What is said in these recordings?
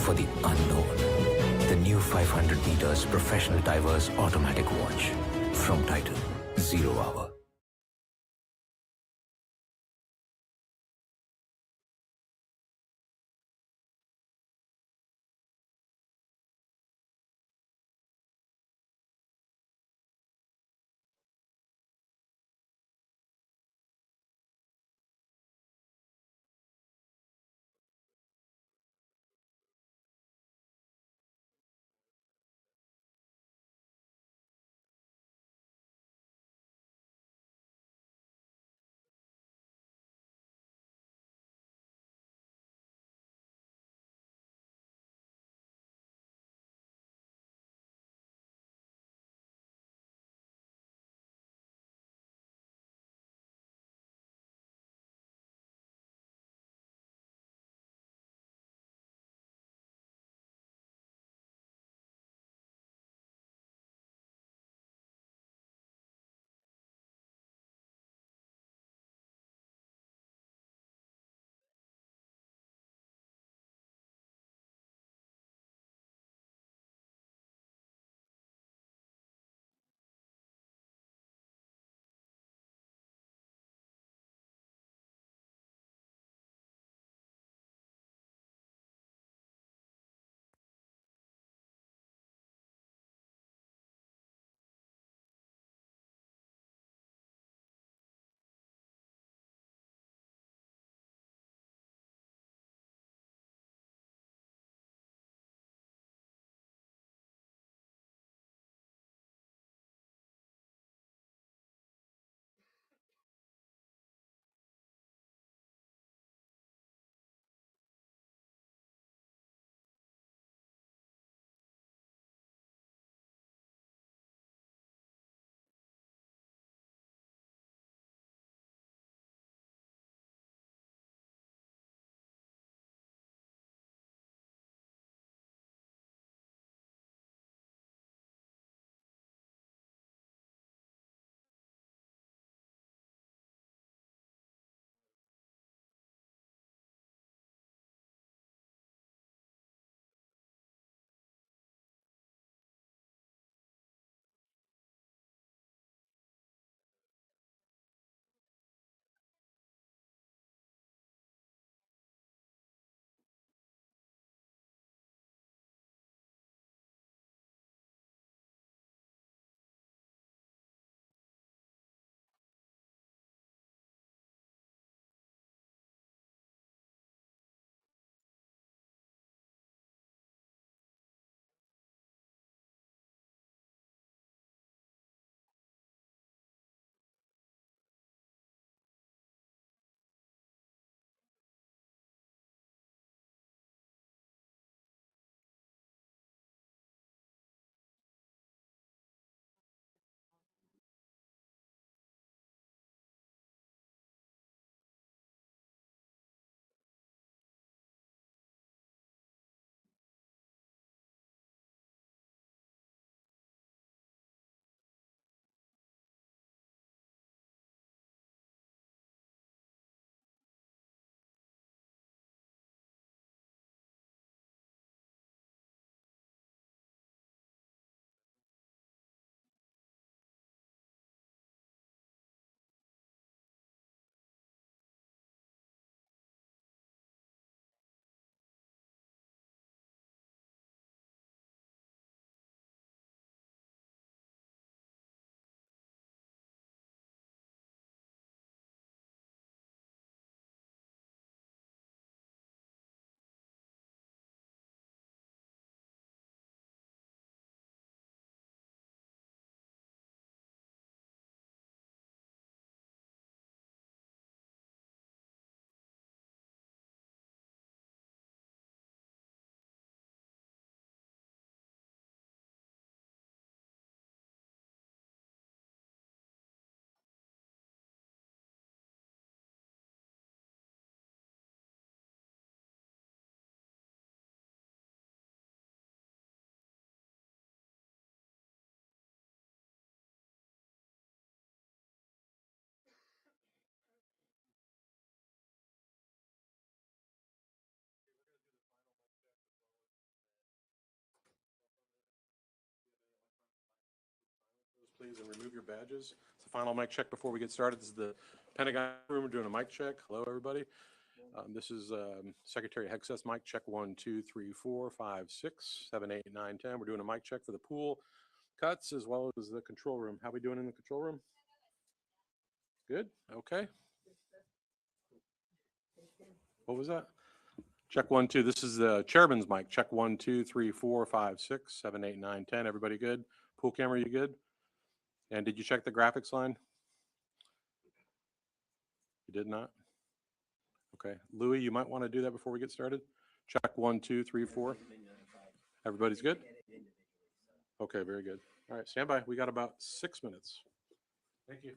for the unknown. The new 500 meters professional diver's automatic watch from Titan, 0 hour. please, and remove your badges. It's the final mic check before we get started. This is the Pentagon room. We're doing a mic check. Hello, everybody. This is Secretary Hegseth mic check 1, 2, 3, 4, 5, 6, 7, 8, 9, 10. We're doing a mic check for the pool cuts as well as the control room. How are we doing in the control room? Good. Okay. What was that? Check 1, 2. This is the chairman's mic. Check 1, 2, 3, 4, 5, 6, 7, 8, 9, 10. Everybody good? Pool camera, you good? And did you check the graphics line? You did not? Okay. Louis, you might want to do that before we get started. Check 1, 2, 3, 4. Everybody's good? Okay, very good. All right, stand by. We got about 6 minutes. Thank you.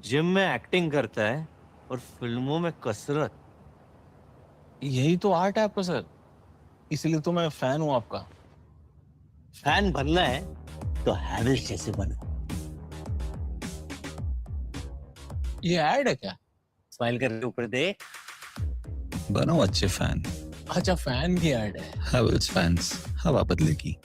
Gym में acting करता है और फिल्मों में कसरत। यही तो art है आपका सर, इसीलिए तो मैं फैन हूं आपका। फैन बनना है तो हैवेल्स जैसे बनो। ये ऐड है क्या? स्माइल करके ऊपर देख। बनो अच्छे फैन। अच्छा, फैन की ऐड है। हैवेल्स फैंस, हवा बदलेगी।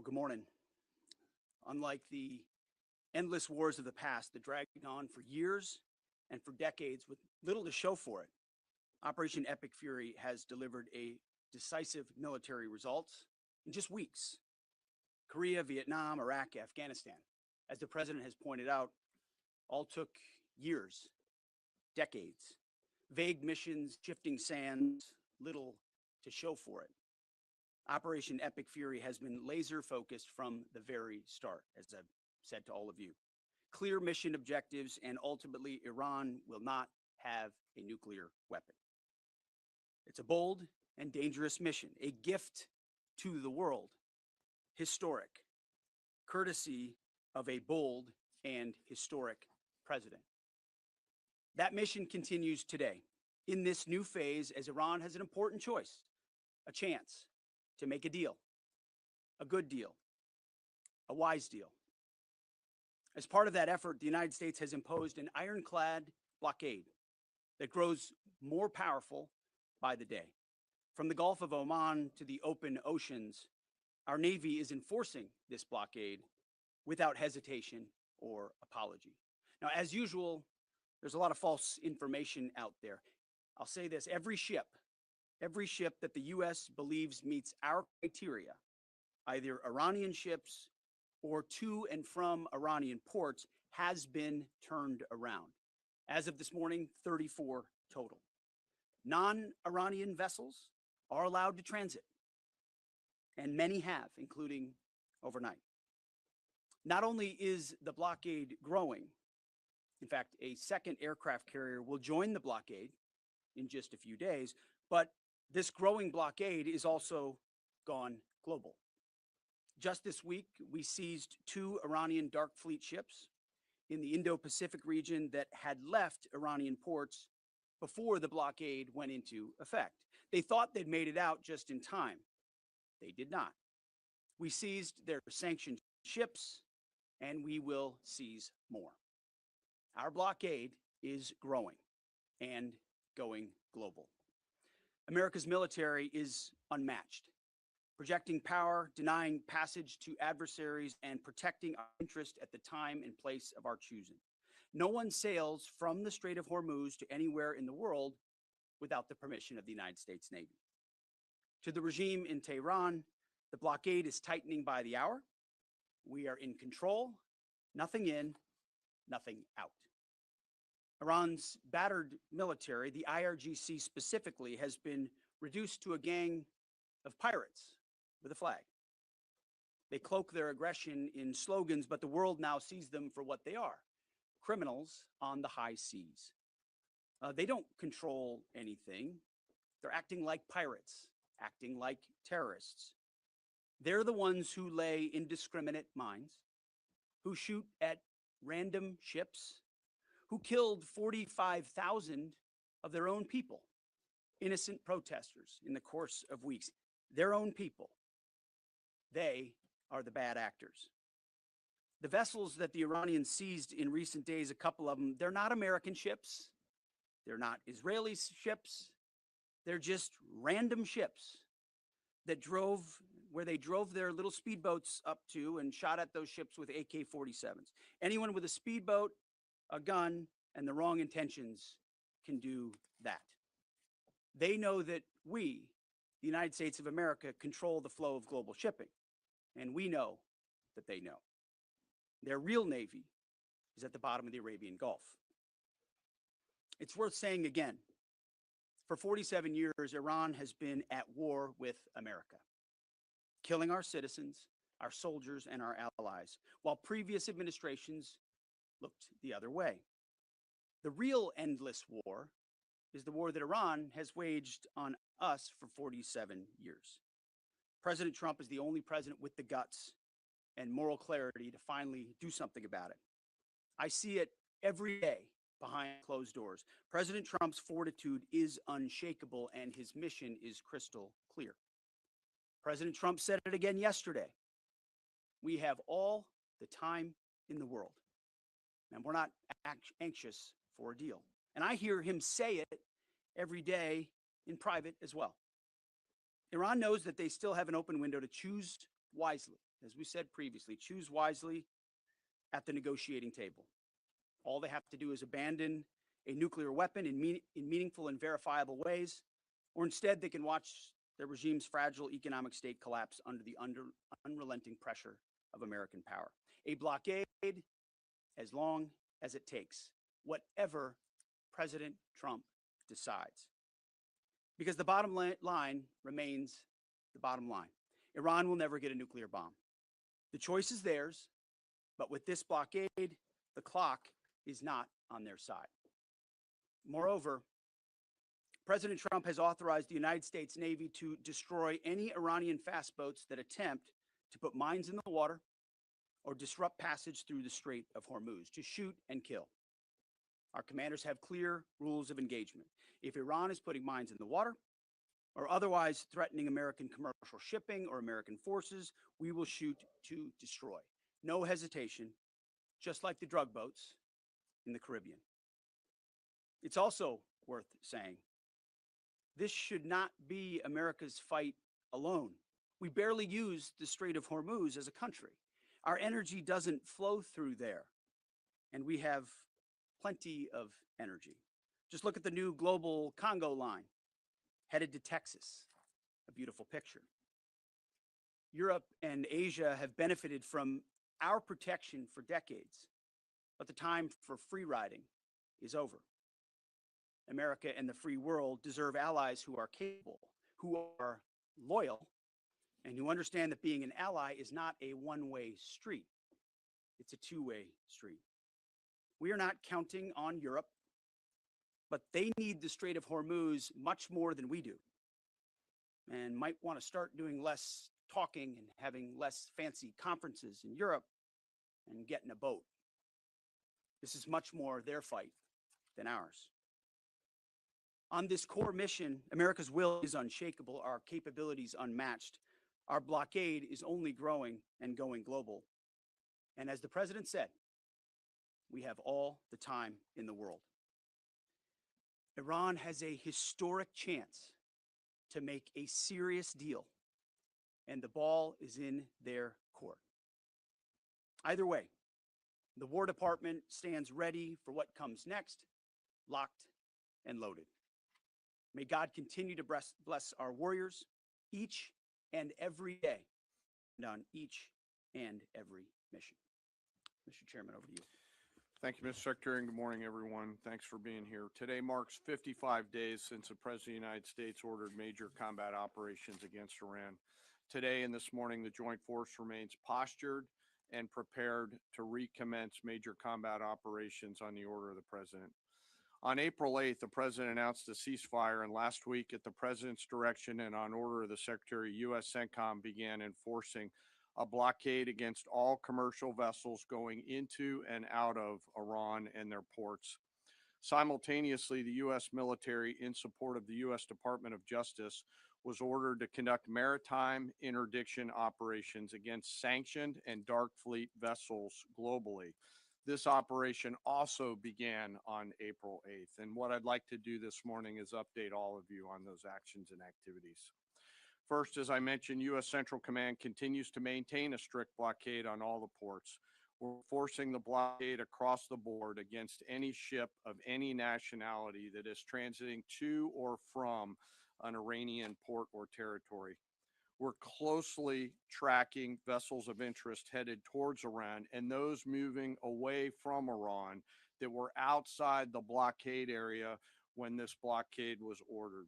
good morning. Unlike the endless wars of the past that dragged on for years and for decades with little to show for it, Operation Epic Fury has delivered a decisive military results in just weeks. Korea, Vietnam, Iraq, Afghanistan, as the president has pointed out, all took years, decades, vague missions, shifting sands, little to show for it. Operation Epic Fury has been laser focused from the very start, as I've said to all of you. Clear mission objectives, and ultimately Iran will not have a nuclear weapon. It's a bold and dangerous mission, a gift to the world, historic, courtesy of a bold and historic president. That mission continues today in this new phase as Iran has an important choice, a chance to make a deal, a good deal, a wise deal. As part of that effort, the United States has imposed an ironclad blockade that grows more powerful by the day. From the Gulf of Oman to the open oceans, our Navy is enforcing this blockade without hesitation or apology. Now, as usual, there's a lot of false information out there. I'll say this, every ship that the U.S. believes meets our criteria, either Iranian ships or to and from Iranian ports, has been turned around. As of this morning, 34 total. Non-Iranian vessels are allowed to transit, and many have, including overnight. Not only is the blockade growing, in fact, a second aircraft carrier will join the blockade in just a few days, but this growing blockade is also gone global. Just this week, we seized 2 Iranian dark fleet ships in the Indo-Pacific region that had left Iranian ports before the blockade went into effect. They thought they'd made it out just in time. They did not. We seized their sanctioned ships, and we will seize more. Our blockade is growing and going global. America's military is unmatched, projecting power, denying passage to adversaries, and protecting our interest at the time and place of our choosing. No one sails from the Strait of Hormuz to anywhere in the world without the permission of the United States Navy. To the regime in Tehran, the blockade is tightening by the hour. We are in control, nothing in, nothing out. Iran's battered military, the IRGC specifically, has been reduced to a gang of pirates with a flag. They cloak their aggression in slogans, but the world now sees them for what they are, criminals on the high seas. They don't control anything. They're acting like pirates, acting like terrorists. They're the ones who lay indiscriminate mines, who shoot at random ships, who killed 45,000 of their own people, innocent protesters in the course of weeks. Their own people. They are the bad actors. The vessels that the Iranians seized in recent days, a couple of them, they're not American ships. They're not Israeli ships. They're just random ships that drove where they drove their little speedboats up to and shot at those ships with AK-47s. Anyone with a speedboat, a gun, and the wrong intentions can do that. They know that we, the United States of America, control the flow of global shipping, and we know that they know. Their real navy is at the bottom of the Arabian Gulf. It's worth saying again, for 47 years, Iran has been at war with America, killing our citizens, our soldiers, and our allies, while previous administrations looked the other way. The real endless war is the war that Iran has waged on us for 47 years. President Trump is the only president with the guts and moral clarity to finally do something about it. I see it every day behind closed doors. President Trump's fortitude is unshakable and his mission is crystal clear. President Trump said it again yesterday. We have all the time in the world, and we're not anxious for a deal. And I hear him say it every day in private as well. Iran knows that they still have an open window to choose wisely, as we said previously, choose wisely at the negotiating table. All they have to do is abandon a nuclear weapon in meaningful and verifiable ways, or instead they can watch their regime's fragile economic state collapse under the unrelenting pressure of American power. A blockade as long as it takes, whatever President Trump decides. Because the bottom line remains the bottom line. Iran will never get a nuclear bomb. The choice is theirs, but with this blockade, the clock is not on their side. Moreover, President Trump has authorized the United States Navy to destroy any Iranian fast boats that attempt to put mines in the water or disrupt passage through the Strait of Hormuz, to shoot and kill. Our commanders have clear rules of engagement. If Iran is putting mines in the water or otherwise threatening American commercial shipping or American forces, we will shoot to destroy. No hesitation, just like the drug boats in the Caribbean. It's also worth saying, this should not be America's fight alone. We barely use the Strait of Hormuz as a country. Our energy doesn't flow through there, and we have plenty of energy. Just look at the new global Congo line headed to Texas, a beautiful picture. Europe and Asia have benefited from our protection for decades, but the time for free riding is over. America and the free world deserve allies who are capable, who are loyal, and who understand that being an ally is not a one-way street. It's a two-way street. We are not counting on Europe, but they need the Strait of Hormuz much more than we do, and might want to start doing less talking and having less fancy conferences in Europe and get in a boat. This is much more their fight than ours. On this core mission, America's will is unshakable, our capabilities unmatched. Our blockade is only growing and going global. And as the president said, we have all the time in the world. Iran has a historic chance to make a serious deal, and the ball is in their court. Either way, the War Department stands ready for what comes next, locked and loaded. May God continue to bless our warriors each and every day and on each and every mission. Mr. Chairman, over to you. Thank you, Mr. Secretary, and good morning, everyone. Thanks for being here. Today marks 55 days since the President of the United States ordered major combat operations against Iran. Today and this morning, the Joint Force remains postured and prepared to recommence major combat operations on the order of the President. On April 8th, the President announced a ceasefire, and last week, at the President's direction and on order of the Secretary, U.S. CENTCOM began enforcing a blockade against all commercial vessels going into and out of Iran and their ports. Simultaneously, the U.S. military, in support of the U.S. Department of Justice, was ordered to conduct maritime interdiction operations against sanctioned and dark fleet vessels globally. This operation also began on April 8th. And what I'd like to do this morning is update all of you on those actions and activities. First, as I mentioned, U.S. Central Command continues to maintain a strict blockade on all the ports. We're forcing the blockade across the board against any ship of any nationality that is transiting to or from an Iranian port or territory. We're closely tracking vessels of interest headed towards Iran and those moving away from Iran that were outside the blockade area when this blockade was ordered.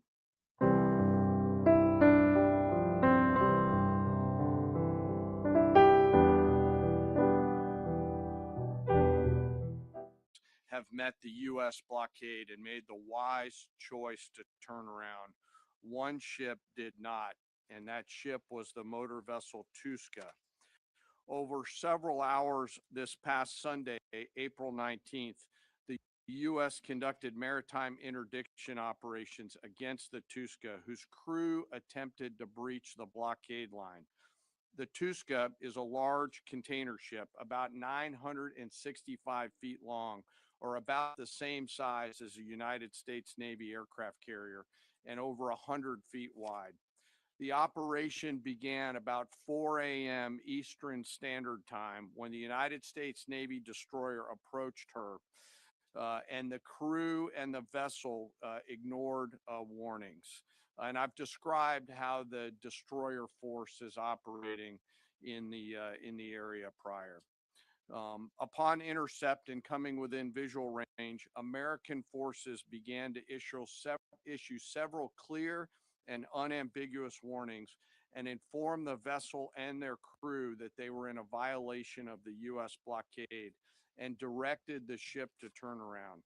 Have met the U.S. blockade and made the wise choice to turn around. One ship did not, and that ship was the motor vessel Tuska. Over several hours this past Sunday, April 19th, the U.S. conducted maritime interdiction operations against the Tuska, whose crew attempted to breach the blockade line. The Tuska is a large container ship, about 965 feet long, or about the same size as a United States Navy aircraft carrier, and over 100 feet wide. The operation began about 4 a.m. Eastern Standard Time when the United States Navy destroyer approached her, and the crew and the vessel ignored warnings. And I've described how the destroyer force is operating in the area prior. Upon intercept and coming within visual range, American forces began to issue several clear and unambiguous warnings and inform the vessel and their crew that they were in a violation of the U.S. blockade and directed the ship to turn around.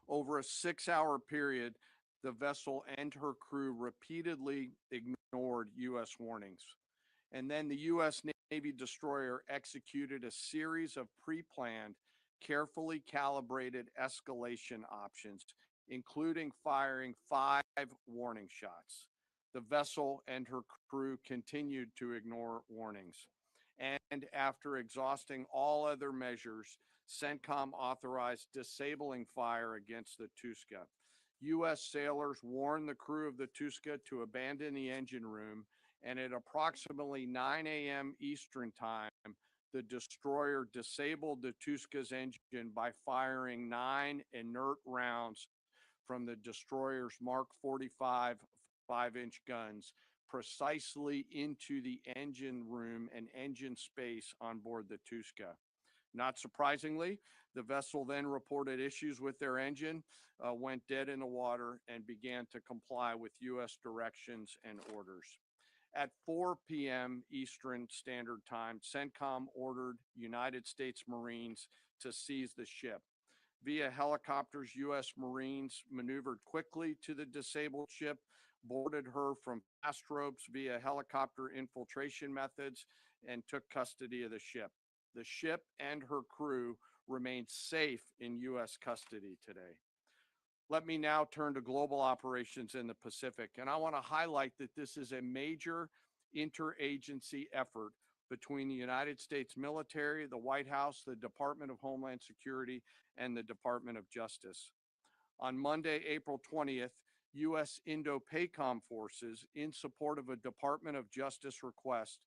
Over a 6-hour period, the vessel and her crew repeatedly ignored U.S. warnings. And then the U.S. Navy destroyer executed a series of pre-planned, carefully calibrated escalation options, including firing 5 warning shots. The vessel and her crew continued to ignore warnings. And after exhausting all other measures, CENTCOM authorized disabling fire against the Tuska. U.S. sailors warned the crew of the Tuska to abandon the engine room, and at approximately 9 a.m. Eastern Time, the destroyer disabled the Tuska's engine by firing 9 inert rounds from the destroyer's Mark 45 5-inch guns precisely into the engine room and engine space on board the Tuska. Not surprisingly, the vessel then reported issues with their engine, went dead in the water, and began to comply with U.S. directions and orders. At 4 p.m. Eastern Standard Time, CENTCOM ordered United States Marines to seize the ship. Via helicopters, U.S. Marines maneuvered quickly to the disabled ship, boarded her from fast ropes via helicopter infiltration methods, and took custody of the ship. The ship and her crew remain safe in U.S. custody today. Let me now turn to global operations in the Pacific, and I want to highlight that this is a major interagency effort between the United States military, the White House, the Department of Homeland Security, and the Department of Justice. On Monday, April 20th, U.S. Indo-PACOM forces, in support of a Department of Justice request,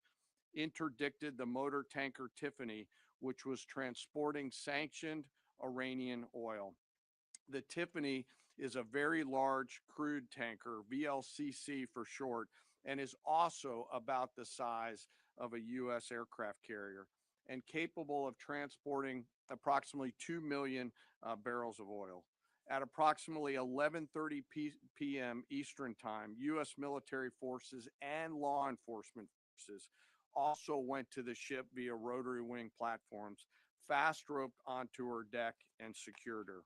interdicted the motor tanker Tiffany, which was transporting sanctioned Iranian oil. The Tiffany is a very large crude tanker, VLCC for short, and is also about the size of a U.S. aircraft carrier and capable of transporting approximately 2 million barrels of oil. At approximately 11:30 p.m. Eastern Time, U.S. military forces and law enforcement forces also went to the ship via rotary wing platforms, fast roped onto her deck, and secured her.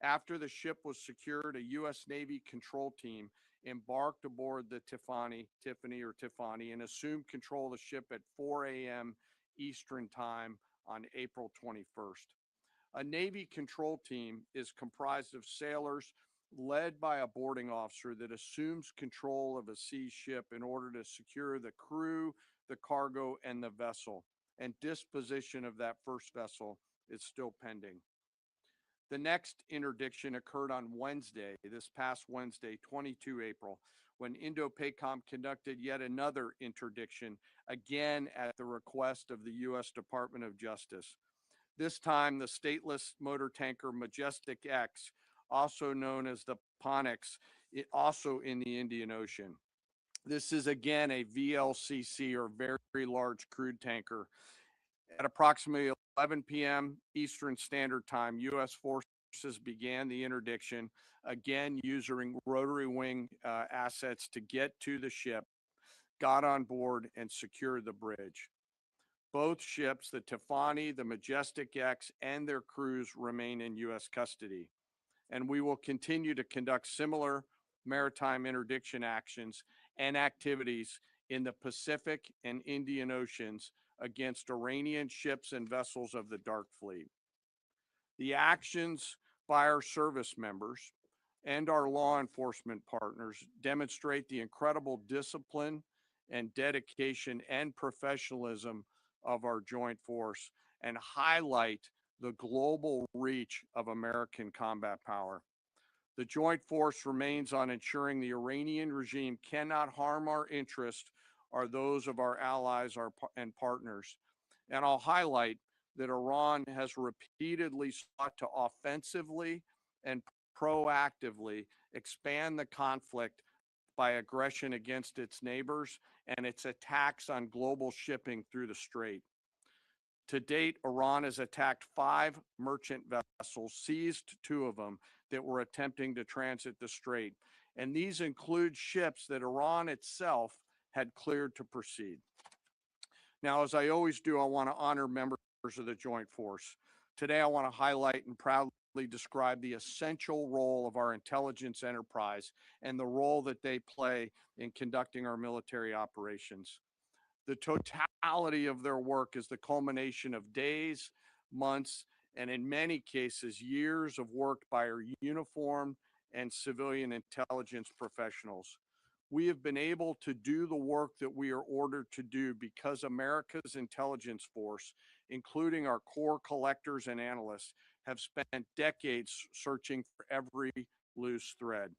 After the ship was secured, a U.S. Navy control team embarked aboard the Tiffany, and assumed control of the ship at 4 a.m. Eastern Time on April 21st. A Navy control team is comprised of sailors led by a boarding officer that assumes control of a seized ship in order to secure the crew, the cargo, and the vessel. And disposition of that first vessel is still pending. The next interdiction occurred on Wednesday, this past Wednesday, 22 April, when Indo-PACOM conducted yet another interdiction, again at the request of the U.S. Department of Justice. This time, the stateless motor tanker Majestic X, also known as the Ponix, also in the Indian Ocean. This is again a VLCC, or very large crude tanker. At approximately 11 p.m. Eastern Standard Time, U.S. forces began the interdiction, again using rotary wing assets to get to the ship, got on board, and secured the bridge. Both ships, the Tiffany, the Majestic X, and their crews remain in U.S. custody. And we will continue to conduct similar maritime interdiction actions and activities in the Pacific and Indian Oceans against Iranian ships and vessels of the Dark Fleet. The actions by our service members and our law enforcement partners demonstrate the incredible discipline and dedication and professionalism of our joint force and highlight the global reach of American combat power. The joint force remains on ensuring the Iranian regime cannot harm our interests or those of our allies and partners. And I'll highlight that Iran has repeatedly sought to offensively and proactively expand the conflict by aggression against its neighbors and its attacks on global shipping through the strait. To date, Iran has attacked 5 merchant vessels, seized 2 of them that were attempting to transit the strait. And these include ships that Iran itself had cleared to proceed. Now, as I always do, I want to honor members of the Joint Force. Today, I want to highlight and proudly describe the essential role of our intelligence enterprise and the role that they play in conducting our military operations. The totality of their work is the culmination of days, months, and in many cases, years of work by our uniformed and civilian intelligence professionals. We have been able to do the work that we are ordered to do because America's intelligence force, including our core collectors and analysts, have spent decades searching for every loose thread.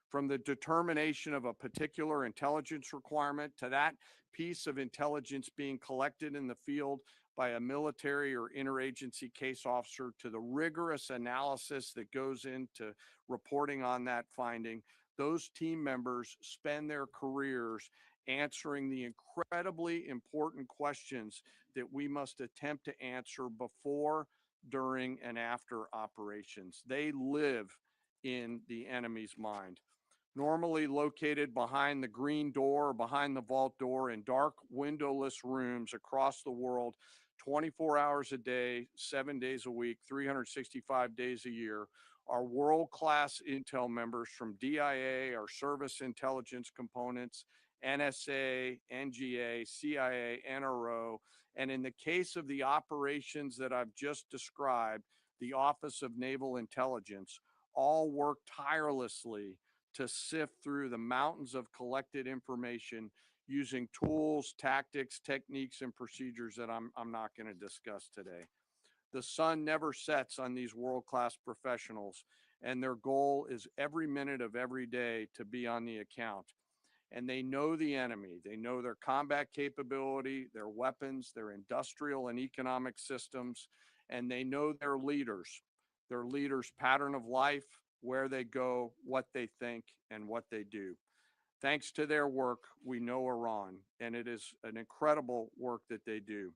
From the determination of a particular intelligence requirement to that piece of intelligence being collected in the field by a military or interagency case officer, to the rigorous analysis that goes into reporting on that finding, those team members spend their careers answering the incredibly important questions that we must attempt to answer before, during, and after operations. They live in the enemy's mind. Normally located behind the green door or behind the vault door in dark windowless rooms across the world, 24 hours a day, 7 days a week, 365 days a year, are world-class intel members from DIA, our service intelligence components, NSA, NGA, CIA, NRO, and in the case of the operations that I've just described, the Office of Naval Intelligence, all work tirelessly to sift through the mountains of collected information using tools, tactics, techniques, and procedures that I'm not going to discuss today. The sun never sets on these world-class professionals, and their goal is every minute of every day to be on the account. And they know the enemy. They know their combat capability, their weapons, their industrial and economic systems, and they know their leaders' pattern of life, where they go, what they think, and what they do. Thanks to their work, we know Iran, and it is an incredible work that they do.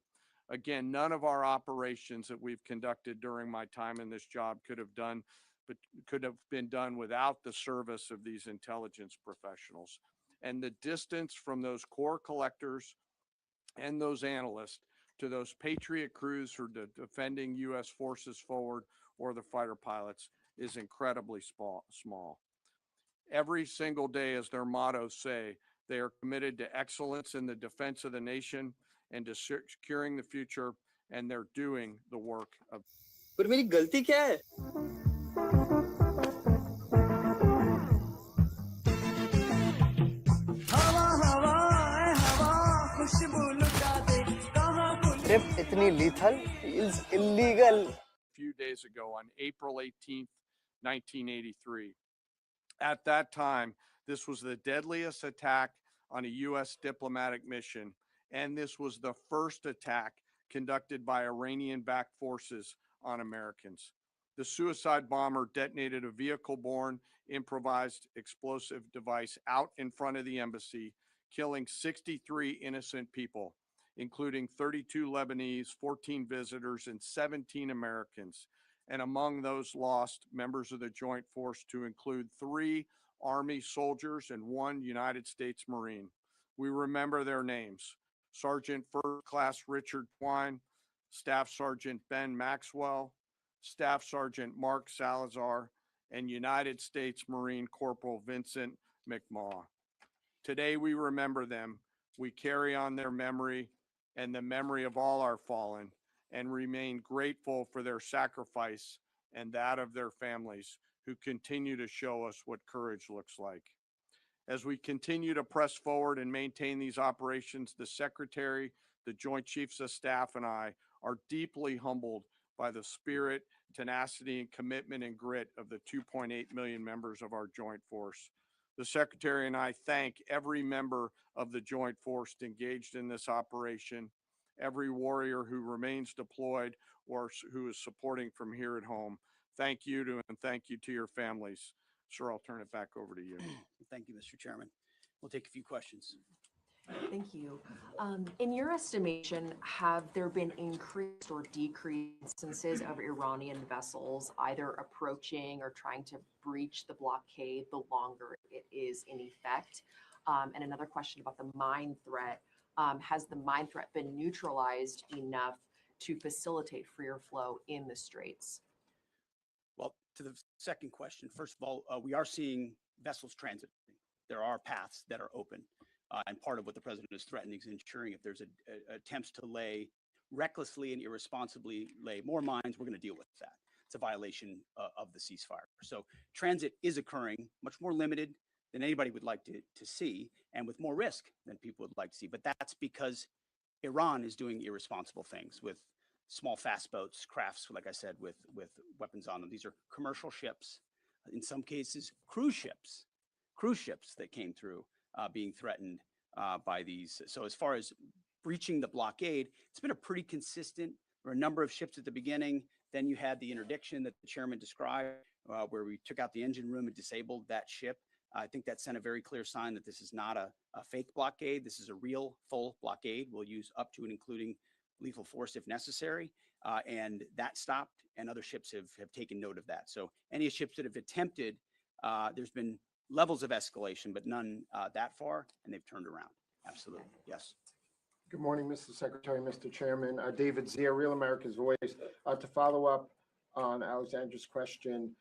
Again, none of our operations that we've conducted during my time in this job could have been done without the service of these intelligence professionals. And the distance from those core collectors and those analysts to those Patriot crews who are defending U.S. forces forward or the fighter pilots is incredibly small. Every single day, as their mottos say, they are committed to excellence in the defense of the nation and to securing the future, and they're doing the work of. पर मेरी गलती क्या है? Trip itni lethal feels illegal. A few days ago on April 18th, 1983. At that time, this was the deadliest attack on a U.S. diplomatic mission, and this was the first attack conducted by Iranian-backed forces on Americans. The suicide bomber detonated a vehicle-borne improvised explosive device out in front of the embassy, killing 63 innocent people, including 32 Lebanese, 14 visitors, and 17 Americans. And among those lost, members of the Joint Force to include 3 Army soldiers and 1 United States Marine. We remember their names: Sergeant First Class Richard Twine, Staff Sergeant Ben Maxwell, Staff Sergeant Mark Salazar, and United States Marine Corporal Vincent McMaw. Today we remember them. We carry on their memory and the memory of all our fallen, and remain grateful for their sacrifice and that of their families, who continue to show us what courage looks like. As we continue to press forward and maintain these operations, the Secretary, the Joint Chiefs of Staff, and I are deeply humbled by the spirit tenacity and commitment and grit of the 2.8 million members of our joint force. The Secretary and I thank every member of the joint force engaged in this operation, every warrior who remains deployed or who is supporting from here at home. Thank you to, and thank you to your families. Sir, I'll turn it back over to you. Thank you, Mr. Chairman. We'll take a few questions. Thank you. In your estimation, have there been increased or decreased instances of Iranian vessels either approaching or trying to breach the blockade the longer it is in effect? And another question about the mine threat. Has the mine threat been neutralized enough to facilitate freer flow in the straits? Well, to the second question, first of all, we are seeing vessels transit. There are paths that are open. And part of what the president is threatening is ensuring if there's attempts to recklessly and irresponsibly lay more mines, we're going to deal with that. It's a violation of the ceasefire. So transit is occurring, much more limited than anybody would like to see, and with more risk than people would like to see. But that's because Iran is doing irresponsible things with small fast boats, crafts, like I said, with weapons on them. These are commercial ships, in some cases, cruise ships that came through being threatened by these. So as far as breaching the blockade, it's been a pretty consistent. There were a number of ships at the beginning. Then you had the interdiction that the chairman described, where we took out the engine room and disabled that ship. I think that sent a very clear sign that this is not a fake blockade. This is a real full blockade. We'll use up to and including lethal force if necessary. And that stopped, and other ships have taken note of that. So any ships that have attempted, there's been levels of escalation, but none that far, and they've turned around. Absolutely. Yes. Good morning, Mr. Secretary, Mr. Chairman. David Zier, Real America's Voice. To follow up on Alexandra's question,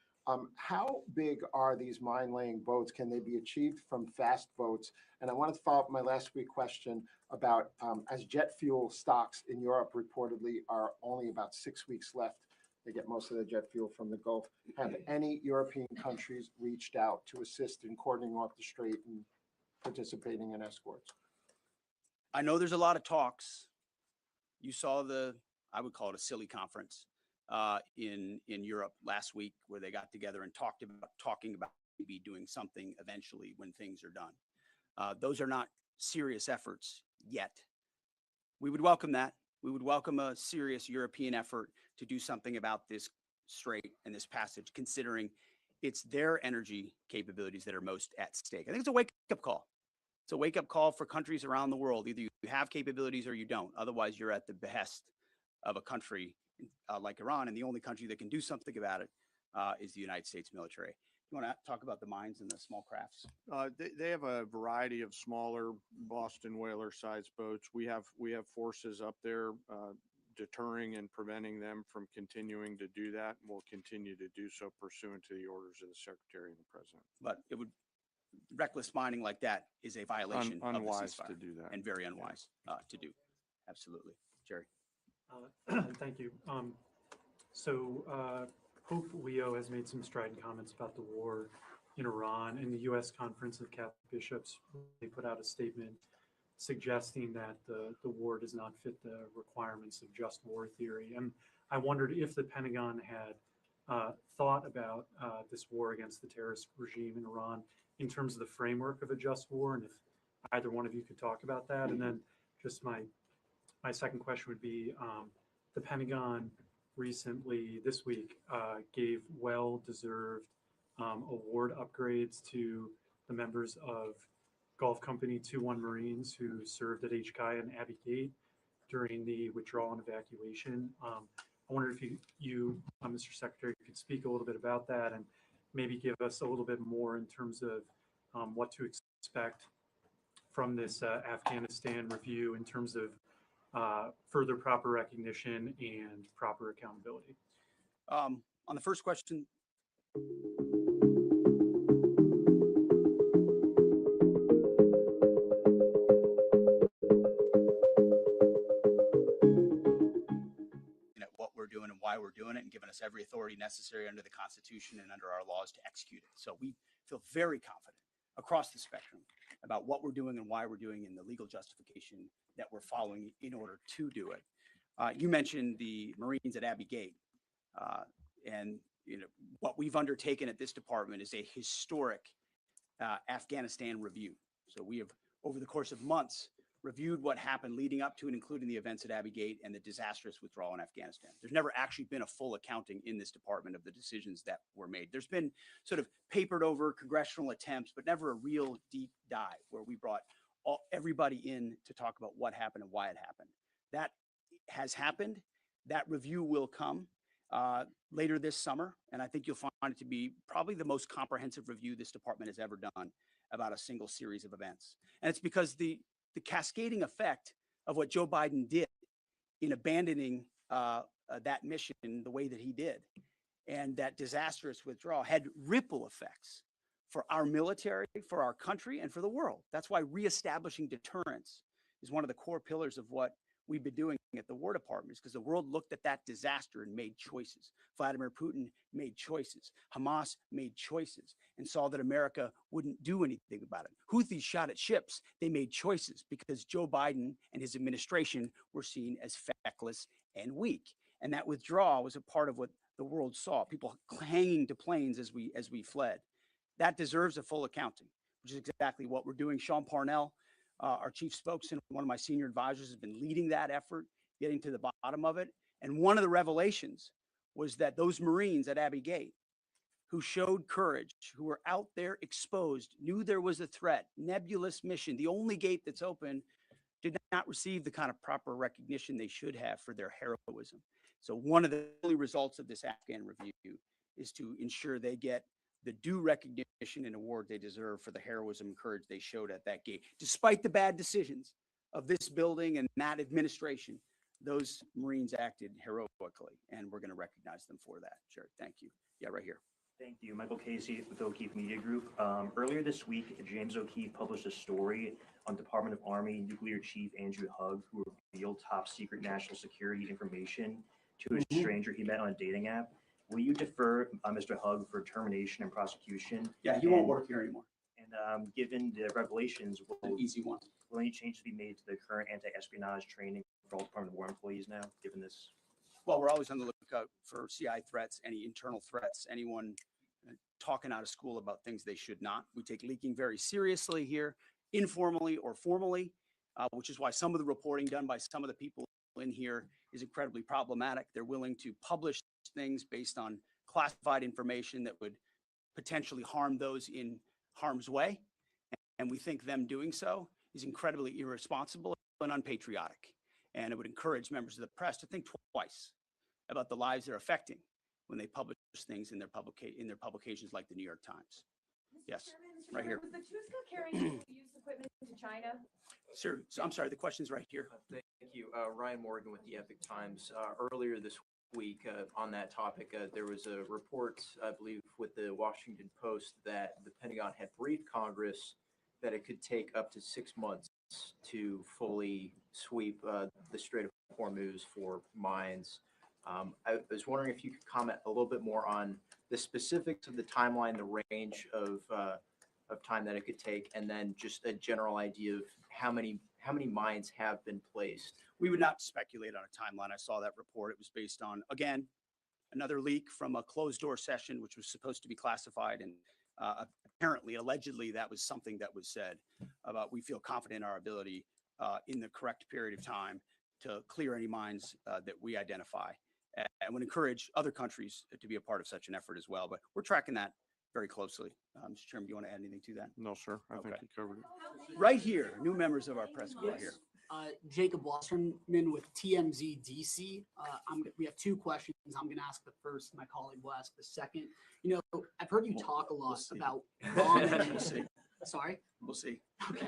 how big are these mine-laying boats? Can they be achieved from fast boats? And I wanted to follow up my last week question about as jet fuel stocks in Europe reportedly are only about 6 weeks left. They get most of their jet fuel from the Gulf. Have any European countries reached out to assist in cordoning off the strait and participating in escorts? I know there's a lot of talks. You saw I would call it a silly conference in Europe last week, where they got together and talking about maybe doing something eventually when things are done. Those are not serious efforts yet. We would welcome that. We would welcome a serious European effort to do something about this strait and this passage, considering it's their energy capabilities that are most at stake. I think it's a wake-up call. It's a wake-up call for countries around the world. Either you have capabilities or you don't. Otherwise, you're at the behest of a country like Iran, and the only country that can do something about it is the United States military. You want to talk about the mines and the small crafts? They have a variety of smaller Boston whaler sized boats. We have forces up there deterring and preventing them from continuing to do that, and we'll continue to do so pursuant to the orders of the Secretary and the President. But reckless mining like that is a violation of the unwise ceasefire, to do that, and very unwise to do. Absolutely. Jerry. Thank you. Pope Leo has made some strident comments about the war in Iran, and the U.S. Conference of Catholic Bishops, they put out a statement suggesting that the war does not fit the requirements of just war theory. And I wondered if the Pentagon had thought about this war against the terrorist regime in Iran in terms of the framework of a just war, and if either one of you could talk about that. And then just my second question would be, the Pentagon recently, this week, gave well-deserved award upgrades to the members of Gulf Company 2-1 Marines who served at HKI and Abbey Gate during the withdrawal and evacuation. I wonder if you Mr. Secretary, could speak a little bit about that and maybe give us a little bit more in terms of what to expect from this Afghanistan review in terms of further proper recognition and proper accountability. On the first question, what we're doing and why we're doing it, and giving us every authority necessary under the Constitution and under our laws to execute it. So we feel very confident across the spectrum about what we're doing and why we're doing, and the legal justification that we're following in order to do it. You mentioned the Marines at Abbey Gate. And what we've undertaken at this department is a historic Afghanistan review. So we have, over the course of months, reviewed what happened leading up to and including the events at Abbey Gate and the disastrous withdrawal in Afghanistan. There's never actually been a full accounting in this department of the decisions that were made. There's been sort of papered over congressional attempts, but never a real deep dive where we brought everybody in to talk about what happened and why it happened. That has happened. That review will come later this summer, and I think you'll find it to be probably the most comprehensive review this department has ever done about a single series of events. And it's because the cascading effect of what Joe Biden did in abandoning that mission the way that he did, and that disastrous withdrawal had ripple effects for our military, for our country, and for the world. That's why reestablishing deterrence is one of the core pillars of what we've been doing at the War Department, because the world looked at that disaster and made choices. Vladimir Putin made choices. Hamas made choices and saw that America wouldn't do anything about it. Houthis shot at ships. They made choices because Joe Biden and his administration were seen as feckless and weak. And that withdrawal was a part of what the world saw, people hanging to planes as we fled. That deserves a full accounting, which is exactly what we're doing. Sean Parnell, our chief spokesman, one of my senior advisors, has been leading that effort, getting to the bottom of it. And one of the revelations was that those Marines at Abbey Gate who showed courage, who were out there exposed, knew there was a threat, nebulous mission, the only gate that's open, did not receive the kind of proper recognition they should have for their heroism. So one of the early results of this Afghan review is to ensure they get the due recognition and award they deserve for the heroism and courage they showed at that gate. Despite the bad decisions of this building and that administration, those Marines acted heroically, and we're going to recognize them for that. Sure, thank you. Yeah, right here. Thank you. Michael Casey with O'Keefe Media Group. Earlier this week, James O'Keefe published a story on Department of Army Nuclear Chief Andrew Hugg, who revealed top secret national security information to a stranger he met on a dating app. Will you defer Mr. Hugg for termination and prosecution? Yeah, he won't work here anymore. And given the revelations, An easy one. will any changes be made to the current anti-espionage training for all Department of War employees now, given this? Well, we're always on the lookout for CI threats, any internal threats, anyone talking out of school about things they should not. We take leaking very seriously here, informally or formally, which is why some of the reporting done by some of the people in here is incredibly problematic. They're willing to publish things based on classified information that would potentially harm those in harm's way. And we think them doing so is incredibly irresponsible and unpatriotic. And it would encourage members of the press to think twice about the lives they're affecting when they publish things in their publications like the New York Times. Yes, right here. Was the Tuska carrying used equipment to China? Sir, so I'm sorry, the question's right here. Thank you. Ryan Morgan with the Epic Times. Earlier this week on that topic, there was a report, I believe, with the Washington Post that the Pentagon had briefed Congress that it could take up to 6 months to fully sweep the Strait of Hormuz for mines. I was wondering if you could comment a little bit more on the specifics of the timeline, the range of time that it could take, and then just a general idea of how many mines have been placed. We would not speculate on a timeline. I saw that report. It was based on, again, another leak from a closed door session, which was supposed to be classified. And apparently, allegedly, that was something that was said about we feel confident in our ability in the correct period of time to clear any mines that we identify, and would encourage other countries to be a part of such an effort as well. But we're tracking that very closely. Mr. Chairman, do you want to add anything to that? No, sir. I think you covered it. Right here, new members of our press corps here. Jacob Wasserman with TMZ DC. We have two questions. I'm going to ask the first. My colleague will ask the second. You know, I've heard you talk a lot about bombing. We'll see. Sorry? We'll see. Okay.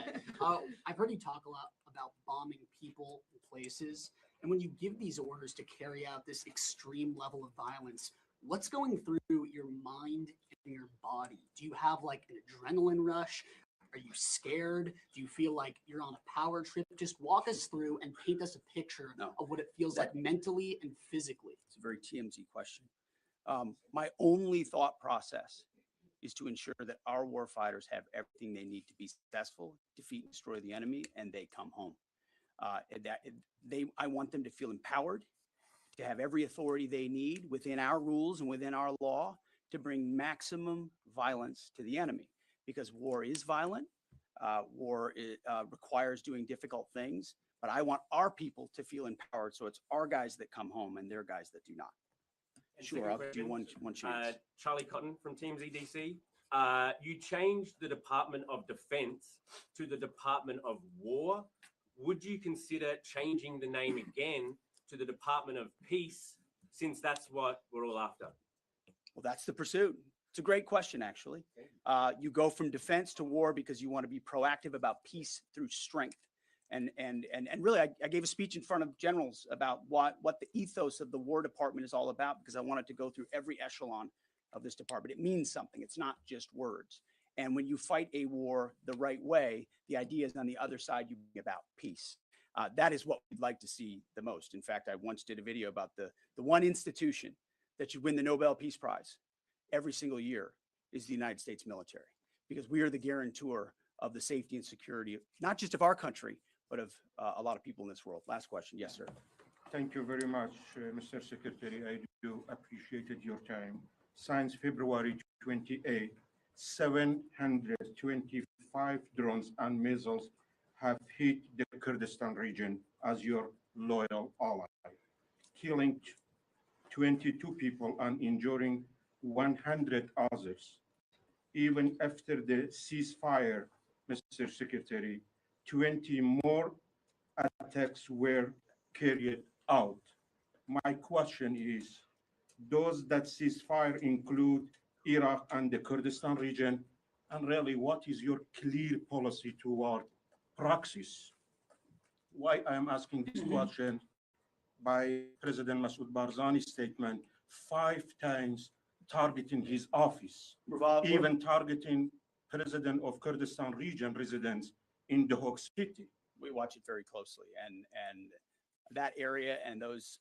I've heard you talk a lot about bombing people and places. And when you give these orders to carry out this extreme level of violence, what's going through your mind and your body? Do you have like an adrenaline rush? Are you scared? Do you feel like you're on a power trip? Just walk us through and paint us a picture of what it feels like mentally and physically. It's a very TMZ question. My only thought process is to ensure that our warfighters have everything they need to be successful, defeat and destroy the enemy, and they come home. I want them to feel empowered, to have every authority they need within our rules and within our law to bring maximum violence to the enemy. Because war is violent, war requires doing difficult things, but I want our people to feel empowered, so it's our guys that come home and their guys that do not. And Sure, I'll give you one chance. Charlie Cotton from Teams EDC. You changed the Department of Defense to the Department of War. Would you consider changing the name again to the Department of Peace, since that's what we're all after? Well, that's the pursuit. It's a great question, actually. You go from defense to war because you want to be proactive about peace through strength. And really, I gave a speech in front of generals about what the ethos of the War Department is all about, because I wanted to go through every echelon of this department. It means something. It's not just words. And when you fight a war the right way, the idea is on the other side, you bring about peace. That is what we'd like to see the most. In fact, I once did a video about the one institution that should win the Nobel Peace Prize every single year is the United States military, because we are the guarantor of the safety and security, not just of our country, but of a lot of people in this world. Last question. Yes, sir. Thank you very much, Mr. Secretary. I do appreciate your time. Since February 28, 725 drones and missiles have hit the Kurdistan region as your loyal ally, killing 22 people and injuring 100 others. Even after the ceasefire, Mr. Secretary, 20 more attacks were carried out. My question is, does that ceasefire include Iraq and the Kurdistan region? And really, what is your clear policy toward proxies? Why I am asking this question, by President Masoud Barzani's statement, 5 times targeting his office, even targeting President of Kurdistan region residents in the Hock City. We watch it very closely, and that area and those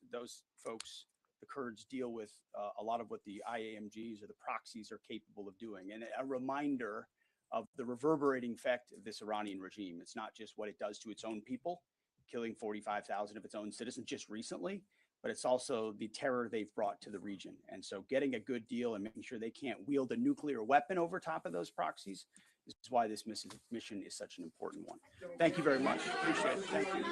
folks, the Kurds, deal with a lot of what the IAMGs or the proxies are capable of doing, and a reminder of the reverberating effect of this Iranian regime. It's not just what it does to its own people, killing 45,000 of its own citizens just recently, but it's also the terror they've brought to the region. And so getting a good deal and making sure they can't wield a nuclear weapon over top of those proxies is why this mission is such an important one. Thank you very much. Appreciate it. Thank you.